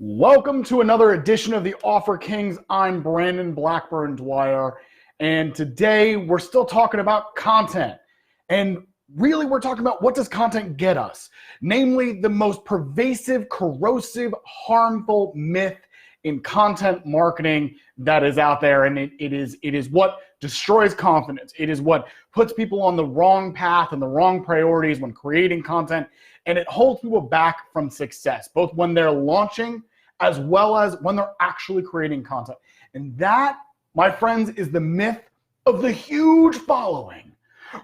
Welcome to another edition of the Offer Kings. I'm Brandon Blackburn-Dwyer, and today we're still talking about content. And really, we're talking about what does content get us? Namely, the most pervasive, corrosive, harmful myth in content marketing that is out there. And it is what destroys confidence. It is what puts people on the wrong path and the wrong priorities when creating content. And it holds people back from success, both when they're launching as well as when they're actually creating content. And that, my friends, is the myth of the huge following,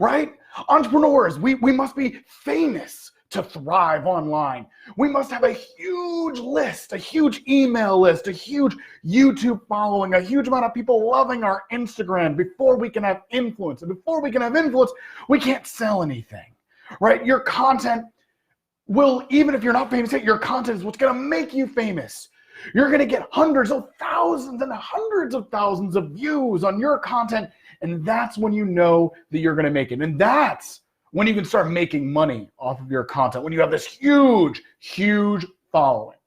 right? Entrepreneurs, we must be famous to thrive online. We must have a huge list, a huge email list, a huge YouTube following, a huge amount of people loving our Instagram before we can have influence. And before we can have influence, we can't sell anything, right? Your content will, even if you're not famous yet, your content is what's gonna make you famous. You're gonna get hundreds of thousands and hundreds of thousands of views on your content, and that's when you know that you're gonna make it. And that's when you can start making money off of your content, when you have this huge, huge following.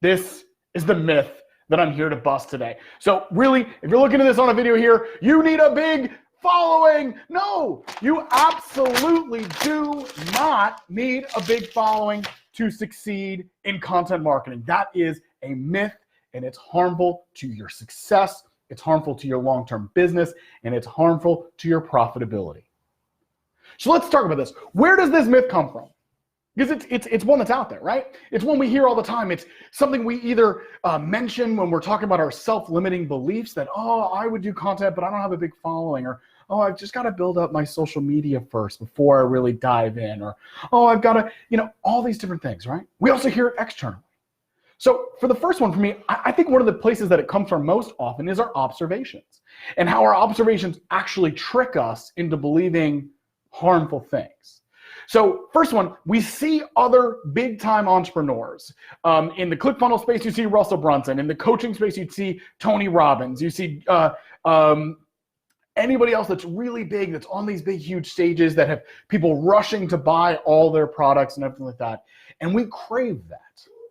This is the myth that I'm here to bust today. So really, if you're looking at this on a video here, you need a big following. No, you absolutely do not need a big following to succeed in content marketing. That is a myth, and it's harmful to your success, it's harmful to your long-term business, and it's harmful to your profitability. So let's talk about this. Where does this myth come from? Because it's one that's out there, right? It's one we hear all the time. It's something we either mention when we're talking about our self-limiting beliefs that, oh, I would do content, but I don't have a big following, or, oh, I've just got to build up my social media first before I really dive in, or, oh, I've got to, all these different things, right? We also hear it externally. So for the first one for me, I think one of the places that it comes from most often is our observations, and how our observations actually trick us into believing harmful things. So first one, we see other big time entrepreneurs. In the ClickFunnels space, you see Russell Brunson. In the coaching space, you'd see Tony Robbins. You see anybody else that's really big, that's on these big, huge stages, that have people rushing to buy all their products and everything like that. And we crave that,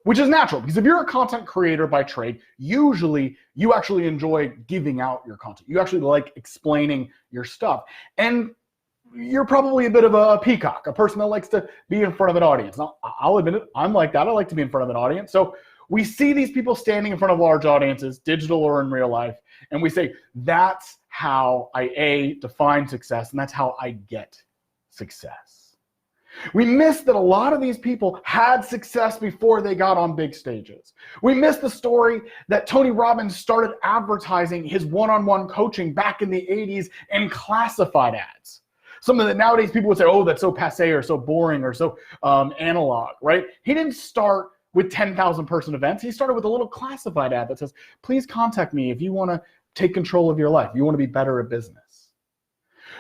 which is natural, because if you're a content creator by trade, usually you actually enjoy giving out your content. You actually like explaining your stuff. And you're probably a bit of a peacock, a person that likes to be in front of an audience. Now, I'll admit it, I'm like that. I like to be in front of an audience. So we see these people standing in front of large audiences, digital or in real life, and we say, that's how I define success, and that's how I get success. We miss that a lot of these people had success before they got on big stages. We miss the story that Tony Robbins started advertising his one-on-one coaching back in the 80s in classified ads. Something that nowadays people would say, oh, that's so passé or so boring or so analog, right? He didn't start with 10,000 person events. He started with a little classified ad that says, please contact me if you want to take control of your life. You want to be better at business.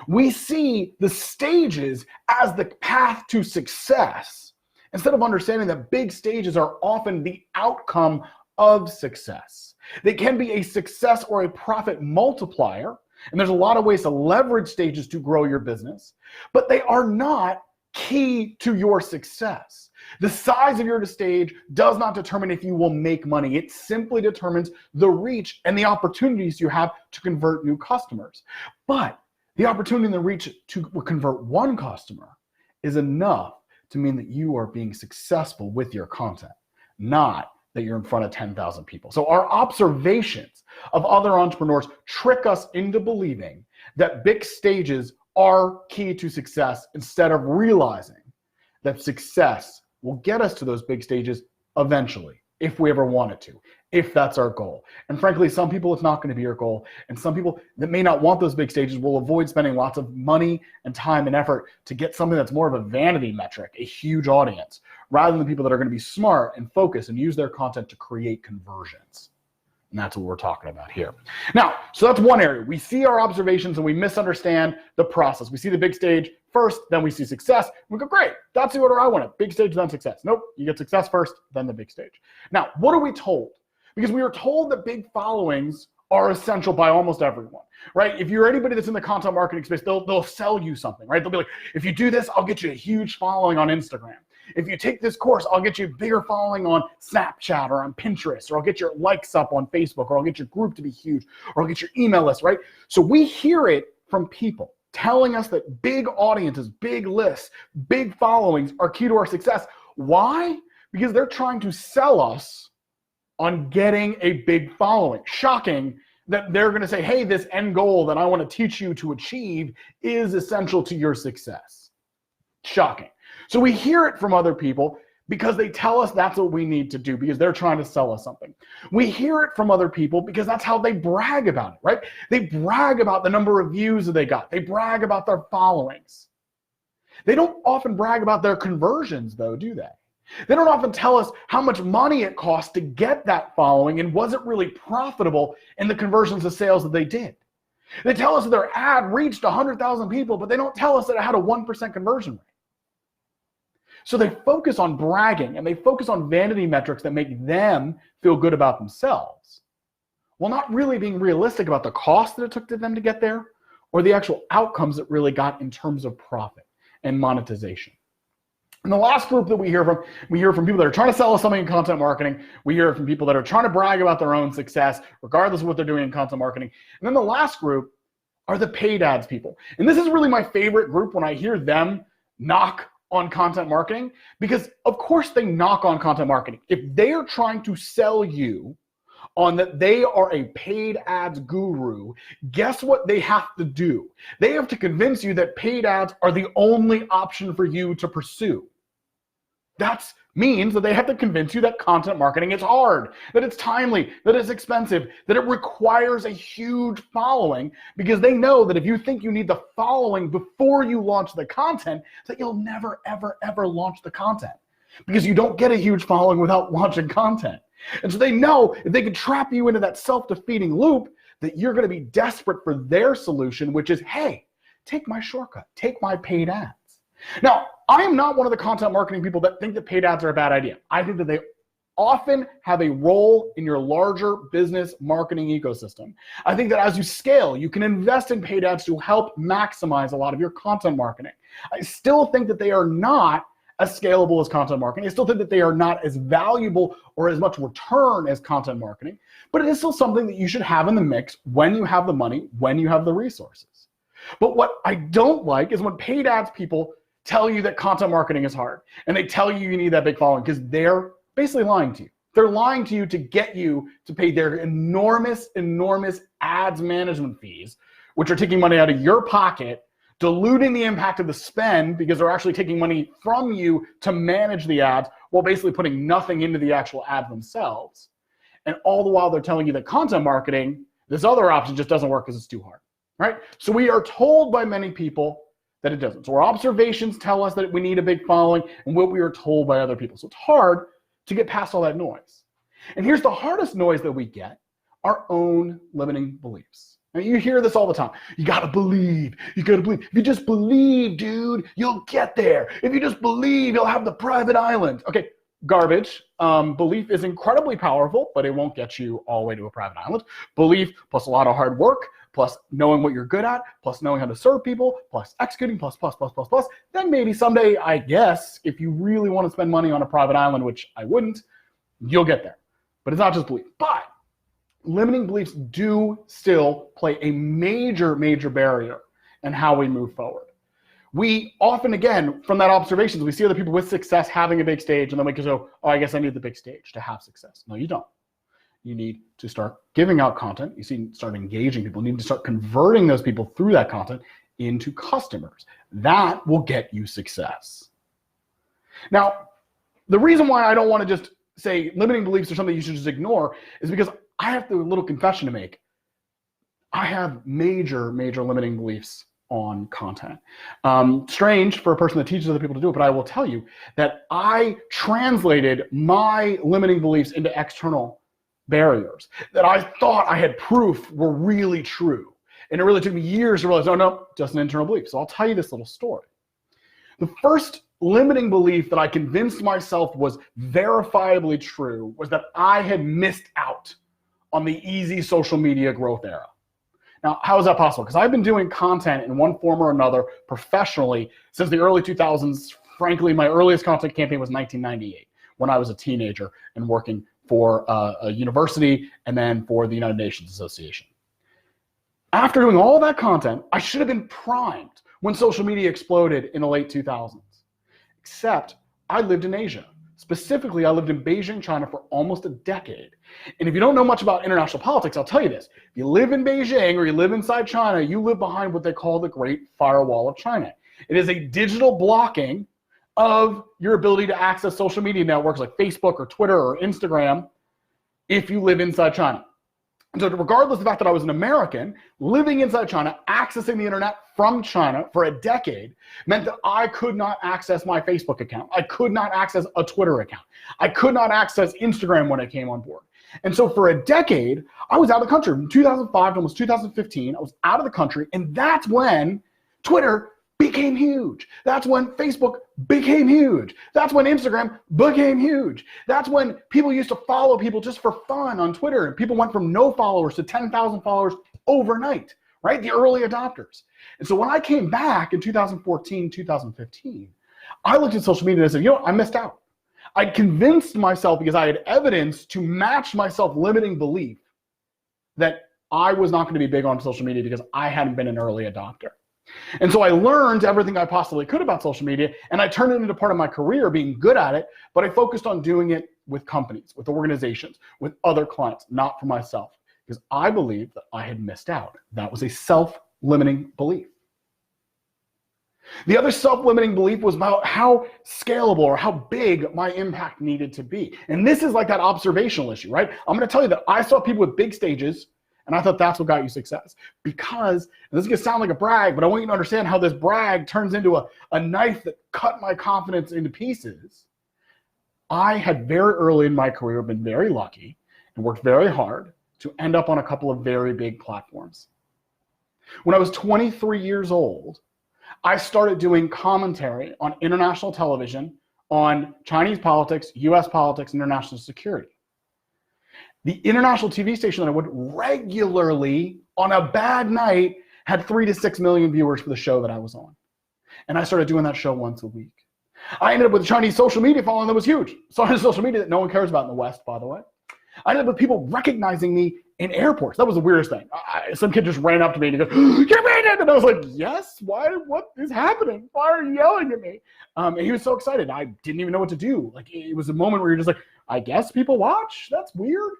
We see the stages as the path to success, instead of understanding that big stages are often the outcome of success. They can be a success or a profit multiplier. And there's a lot of ways to leverage stages to grow your business, but they are not key to your success. The size of your stage does not determine if you will make money. It simply determines the reach and the opportunities you have to convert new customers. But the opportunity and the reach to convert one customer is enough to mean that you are being successful with your content, not that you're in front of 10,000 people. So our observations of other entrepreneurs trick us into believing that big stages are key to success, instead of realizing that success will get us to those big stages eventually, if we ever wanted to, if that's our goal. And frankly, some people, it's not going to be your goal. And some people that may not want those big stages will avoid spending lots of money and time and effort to get something that's more of a vanity metric, a huge audience, rather than people that are going to be smart and focus and use their content to create conversions. And that's what we're talking about here. Now, so that's one area. We see our observations and we misunderstand the process. We see the big stage first, then we see success. We go, great, that's the order I want it. Big stage, then success. Nope, you get success first, then the big stage. Now, what are we told? Because we are told that big followings are essential by almost everyone, right? If you're anybody that's in the content marketing space, they'll sell you something, right? They'll be like, if you do this, I'll get you a huge following on Instagram. If you take this course, I'll get you a bigger following on Snapchat or on Pinterest, or I'll get your likes up on Facebook, or I'll get your group to be huge, or I'll get your email list, right? So we hear it from people telling us that big audiences, big lists, big followings are key to our success. Why? Because they're trying to sell us on getting a big following. Shocking that they're going to say, hey, this end goal that I want to teach you to achieve is essential to your success. Shocking. So we hear it from other people because they tell us that's what we need to do, because they're trying to sell us something. We hear it from other people because that's how they brag about it, right? They brag about the number of views that they got. They brag about their followings. They don't often brag about their conversions, though, do they? They don't often tell us how much money it costs to get that following and was it really profitable in the conversions to sales that they did. They tell us that their ad reached 100,000 people, but they don't tell us that it had a 1% conversion rate. So they focus on bragging and they focus on vanity metrics that make them feel good about themselves, while not really being realistic about the cost that it took to them to get there or the actual outcomes it really got in terms of profit and monetization. And the last group that we hear from people that are trying to sell us something in content marketing. We hear from people that are trying to brag about their own success, regardless of what they're doing in content marketing. And then the last group are the paid ads people. And this is really my favorite group when I hear them knock on content marketing, because of course they knock on content marketing. If they are trying to sell you on that they are a paid ads guru, guess what they have to do? They have to convince you that paid ads are the only option for you to pursue. That means that they have to convince you that content marketing is hard, that it's timely, that it's expensive, that it requires a huge following, because they know that if you think you need the following before you launch the content, that you'll never, ever, ever launch the content, because you don't get a huge following without launching content. And so they know if they can trap you into that self-defeating loop, that you're going to be desperate for their solution, which is, hey, take my shortcut, take my paid ads. Now, I am not one of the content marketing people that think that paid ads are a bad idea. I think that they often have a role in your larger business marketing ecosystem. I think that as you scale, you can invest in paid ads to help maximize a lot of your content marketing. I still think that they are not as scalable as content marketing. I still think that they are not as valuable or as much return as content marketing, but it is still something that you should have in the mix when you have the money, when you have the resources. But what I don't like is when paid ads people tell you that content marketing is hard, and they tell you you need that big following, because they're basically lying to you. They're lying to you to get you to pay their enormous, enormous ads management fees, which are taking money out of your pocket, diluting the impact of the spend because they're actually taking money from you to manage the ads while basically putting nothing into the actual ad themselves. And all the while they're telling you that content marketing, this other option just doesn't work because it's too hard, right? So we are told by many people that it doesn't. So our observations tell us that we need a big following, and what we are told by other people. So it's hard to get past all that noise. And here's the hardest noise that we get, our own limiting beliefs. Now, you hear this all the time. You gotta believe, you gotta believe. If you just believe, dude, you'll get there. If you just believe, you'll have the private island. Okay, garbage. Belief is incredibly powerful, but it won't get you all the way to a private island. Belief plus a lot of hard work, plus knowing what you're good at, plus knowing how to serve people, plus executing, plus. Then maybe someday, I guess, if you really want to spend money on a private island, which I wouldn't, you'll get there. But it's not just belief. But limiting beliefs do still play a major, major barrier in how we move forward. We often, again, from that observations, we see other people with success having a big stage, and then we can go, oh, I guess I need the big stage to have success. No, you don't. You need to start giving out content. You see, start engaging people. You need to start converting those people through that content into customers. That will get you success. Now, the reason why I don't want to just say limiting beliefs are something you should just ignore is because I have a little confession to make. I have major, major limiting beliefs on content. Strange for a person that teaches other people to do it, but I will tell you that I translated my limiting beliefs into external barriers that I thought I had proof were really true. And it really took me years to realize, oh no, just an internal belief. So I'll tell you this little story. The first limiting belief that I convinced myself was verifiably true was that I had missed out on the easy social media growth era. Now, how is that possible? Because I've been doing content in one form or another professionally since the early 2000s frankly, my earliest content campaign was 1998 when I was a teenager and working for a university and then for the United Nations Association. After doing all that content, I should have been primed when social media exploded in the late 2000s. Except I lived in Asia. Specifically, I lived in Beijing, China for almost a decade. And if you don't know much about international politics, I'll tell you this. If you live in Beijing or you live inside China, you live behind what they call the Great Firewall of China. It is a digital blocking of your ability to access social media networks like Facebook or Twitter or Instagram if you live inside China. And so regardless of the fact that I was an American, living inside China, accessing the internet from China for a decade meant that I could not access my Facebook account. I could not access a Twitter account. I could not access Instagram when I came on board. And so for a decade, I was out of the country. From 2005 to almost 2015, I was out of the country. And that's when Twitter became huge. That's when Facebook became huge. That's when Instagram became huge. That's when people used to follow people just for fun on Twitter. And people went from no followers to 10,000 followers overnight, right? The early adopters. And so when I came back in 2014, 2015, I looked at social media and I said, you know what? I missed out. I'd convinced myself because I had evidence to match my self-limiting belief that I was not going to be big on social media because I hadn't been an early adopter. And so I learned everything I possibly could about social media, and I turned it into part of my career, being good at it, but I focused on doing it with companies, with organizations, with other clients, not for myself, because I believed that I had missed out. That was a self-limiting belief. The other self-limiting belief was about how scalable or how big my impact needed to be. And this is like that observational issue, right? I'm going to tell you that I saw people with big stages, and I thought that's what got you success. Because, and this is going to sound like a brag, but I want you to understand how this brag turns into a knife that cut my confidence into pieces. I had very early in my career been very lucky and worked very hard to end up on a couple of very big platforms. When I was 23 years old, I started doing commentary on international television on Chinese politics, US politics, and international security. The international TV station that I would regularly, on a bad night, had 3 to 6 million viewers for the show that I was on. And I started doing that show once a week. I ended up with a Chinese social media following that was huge. Chinese social media that no one cares about in the West, by the way. I ended up with people recognizing me in airports. That was the weirdest thing. Some kid just ran up to me and he goes, "You made it!" And I was like, "Yes? Why? What is happening? Why are you yelling at me?" And he was so excited. I didn't even know what to do. Like, it was a moment where you're just like, I guess people watch? That's weird.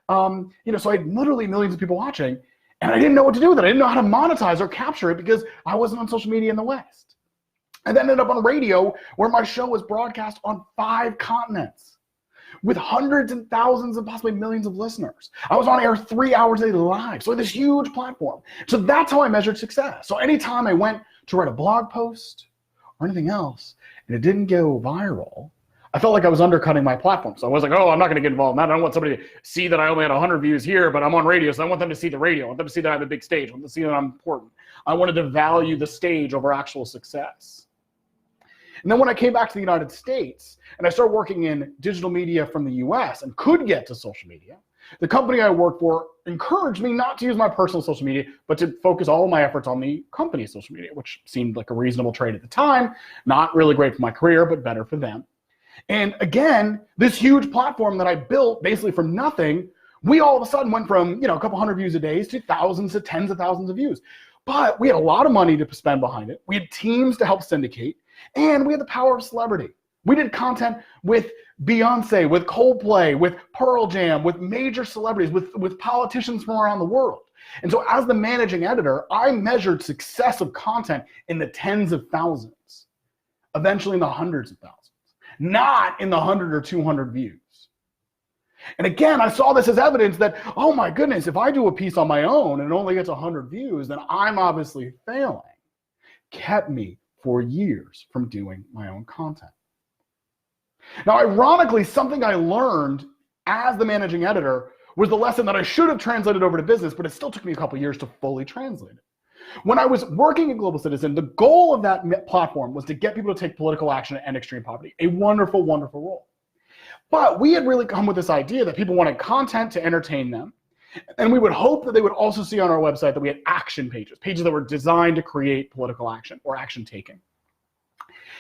So I had literally millions of people watching, and I didn't know what to do with it. I didn't know how to monetize or capture it because I wasn't on social media in the West. I then ended up on radio where my show was broadcast on 5 continents with hundreds and thousands and possibly millions of listeners. I was on air 3 hours a day live, so this huge platform. So that's how I measured success. So anytime I went to write a blog post or anything else and it didn't go viral, I felt like I was undercutting my platform. So I was like, oh, I'm not going to get involved in that. I don't want somebody to see that I only had 100 views here, but I'm on radio. So I want them to see the radio. I want them to see that I have a big stage. I want them to see that I'm important. I wanted to value the stage over actual success. And then when I came back to the United States and I started working in digital media from the US and could get to social media, the company I worked for encouraged me not to use my personal social media, but to focus all of my efforts on the company's social media, which seemed like a reasonable trade at the time. Not really great for my career, but better for them. And again, this huge platform that I built basically from nothing, we all of a sudden went from, a couple hundred views a day to thousands to tens of thousands of views. But we had a lot of money to spend behind it. We had teams to help syndicate, and we had the power of celebrity. We did content with Beyonce, with Coldplay, with Pearl Jam, with major celebrities, with politicians from around the world. And so as the managing editor, I measured success of content in the tens of thousands, eventually in the hundreds of thousands. Not in the 100 or 200 views. And again, I saw this as evidence that, oh my goodness, if I do a piece on my own and it only gets 100 views, then I'm obviously failing. Kept me for years from doing my own content. Now, ironically, something I learned as the managing editor was the lesson that I should have translated over to business, but it still took me a couple years to fully translate it. When I was working at Global Citizen, the goal of that platform was to get people to take political action and extreme poverty. A wonderful, wonderful role. But we had really come with this idea that people wanted content to entertain them. And we would hope that they would also see on our website that we had action pages, pages that were designed to create political action or action taking.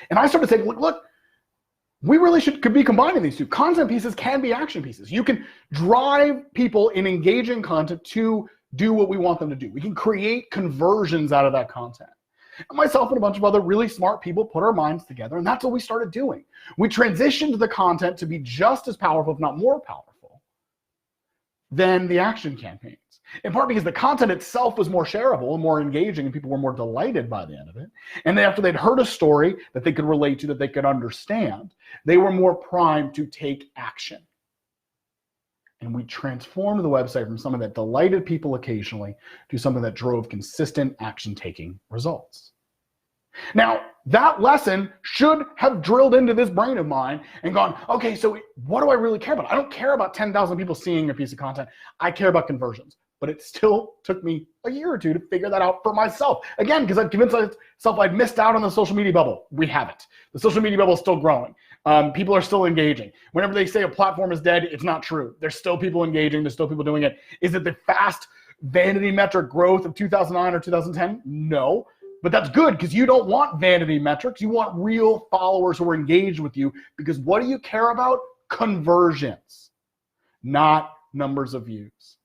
And I started saying, look, we really could be combining these two. Content pieces can be action pieces. You can drive people in engaging content to do what we want them to do. We can create conversions out of that content. And myself and a bunch of other really smart people put our minds together, and that's what we started doing. We transitioned the content to be just as powerful, if not more powerful, than the action campaigns. In part because the content itself was more shareable and more engaging, and people were more delighted by the end of it. And then after they'd heard a story that they could relate to, that they could understand, they were more primed to take action. And we transformed the website from something that delighted people occasionally to something that drove consistent action-taking results. Now, that lesson should have drilled into this brain of mine and gone, okay, so what do I really care about? I don't care about 10,000 people seeing a piece of content. I care about conversions. But it still took me a year or two to figure that out for myself. Again, because I've convinced myself I'd missed out on the social media bubble. We haven't. The social media bubble is still growing. People are still engaging. Whenever they say a platform is dead, it's not true. There's still people engaging. There's still people doing it. Is it the fast vanity metric growth of 2009 or 2010? No. But that's good, because you don't want vanity metrics. You want real followers who are engaged with you, because what do you care about? Conversions, not numbers of views.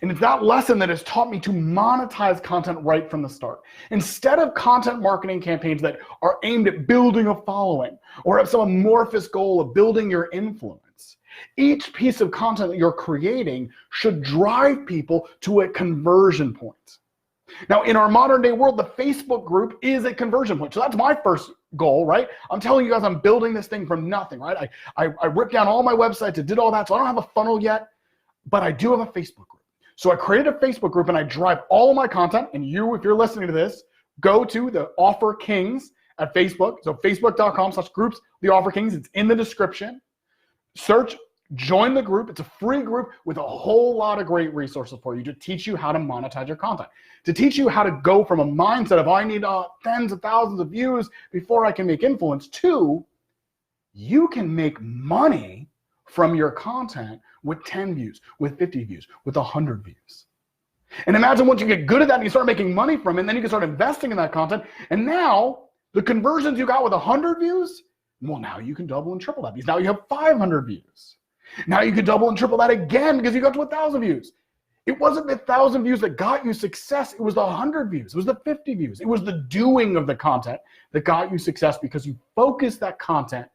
And it's that lesson that has taught me to monetize content right from the start. Instead of content marketing campaigns that are aimed at building a following or have some amorphous goal of building your influence, each piece of content that you're creating should drive people to a conversion point. Now, in our modern day world, the Facebook group is a conversion point. So that's my first goal, right? I'm telling you guys, I'm building this thing from nothing, right? I ripped down all my websites, I did all that. So I don't have a funnel yet, but I do have a Facebook group. So I created a Facebook group and I drive all of my content. And you, if you're listening to this, go to the Offer Kings at Facebook. So facebook.com/groups, the Offer Kings. It's in the description. Search, join the group. It's a free group with a whole lot of great resources for you to teach you how to monetize your content, to teach you how to go from a mindset of I need tens of thousands of views before I can make influence to you can make money from your content with 10 views, with 50 views, with 100 views. And imagine once you get good at that and you start making money from it, and then you can start investing in that content. And now the conversions you got with 100 views, well, now you can double and triple that, because now you have 500 views. Now you can double and triple that again because you got to 1,000 views. It wasn't the 1,000 views that got you success. It was the 100 views. It was the 50 views. It was the doing of the content that got you success, because you focused that content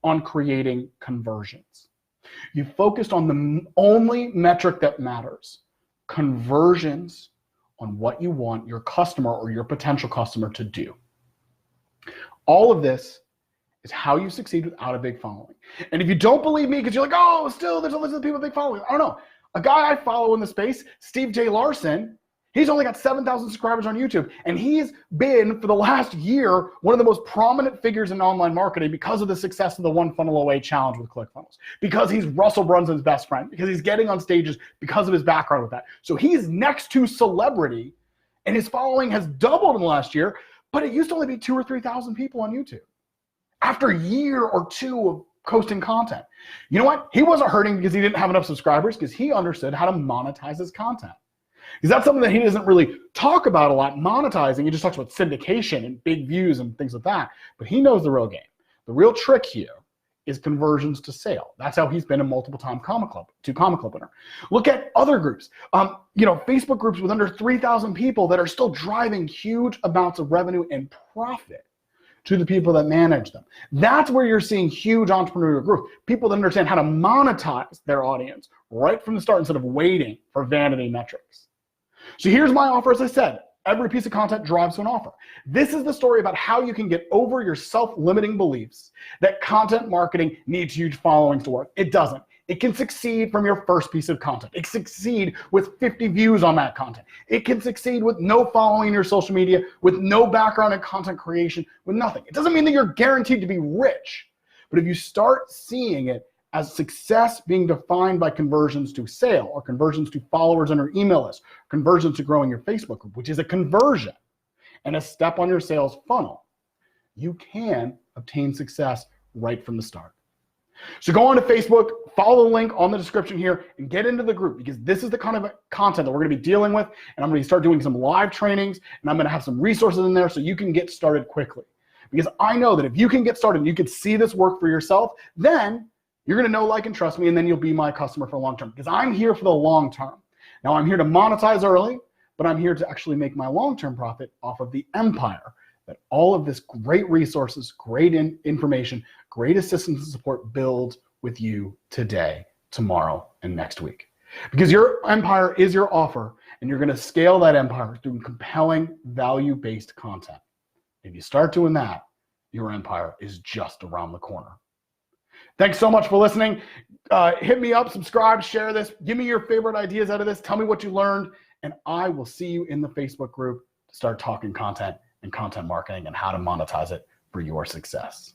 on creating conversions. You focused on the only metric that matters, conversions on what you want your customer or your potential customer to do. All of this is how you succeed without a big following. And if you don't believe me, because you're like, oh, still there's a list of people with big followings. I don't know. A guy I follow in the space, Steve J. Larson, he's only got 7,000 subscribers on YouTube. And he's been, for the last year, one of the most prominent figures in online marketing because of the success of the One Funnel Away challenge with ClickFunnels, because he's Russell Brunson's best friend, because he's getting on stages because of his background with that. So he's next to celebrity, and his following has doubled in the last year, but it used to only be 2,000 or 3,000 people on YouTube after a year or two of posting content. You know what? He wasn't hurting because he didn't have enough subscribers, because he understood how to monetize his content. Because that's something that he doesn't really talk about a lot, monetizing. He just talks about syndication and big views and things like that. But he knows the real game. The real trick here is conversions to sale. That's how he's been a multiple-time Comic Club winner. Look at other groups. Facebook groups with under 3,000 people that are still driving huge amounts of revenue and profit to the people that manage them. That's where you're seeing huge entrepreneurial growth. People that understand how to monetize their audience right from the start instead of waiting for vanity metrics. So here's my offer. As I said, every piece of content drives to an offer. This is the story about how you can get over your self-limiting beliefs that content marketing needs huge followings to work. It doesn't. It can succeed from your first piece of content. It can succeed with 50 views on that content. It can succeed with no following in your social media, with no background in content creation, with nothing. It doesn't mean that you're guaranteed to be rich, but if you start seeing it as success being defined by conversions to sale, or conversions to followers on your email list, conversions to growing your Facebook group, which is a conversion and a step on your sales funnel, you can obtain success right from the start. So go on to Facebook, follow the link on the description here, and get into the group, because this is the kind of content that we're going to be dealing with. And I'm going to start doing some live trainings, and I'm going to have some resources in there so you can get started quickly. because I know that if you can get started and you can see this work for yourself, then you're going to know, like, and trust me, and then you'll be my customer for the long term, because I'm here for the long term. Now, I'm here to monetize early, but I'm here to actually make my long-term profit off of the empire that all of this great resources, great information, great assistance and support build with you today, tomorrow, and next week. Because your empire is your offer, and you're going to scale that empire through compelling, value-based content. If you start doing that, your empire is just around the corner. Thanks so much for listening. Hit me up, subscribe, share this. Give me your favorite ideas out of this. Tell me what you learned, and I will see you in the Facebook group to start talking content and content marketing and how to monetize it for your success.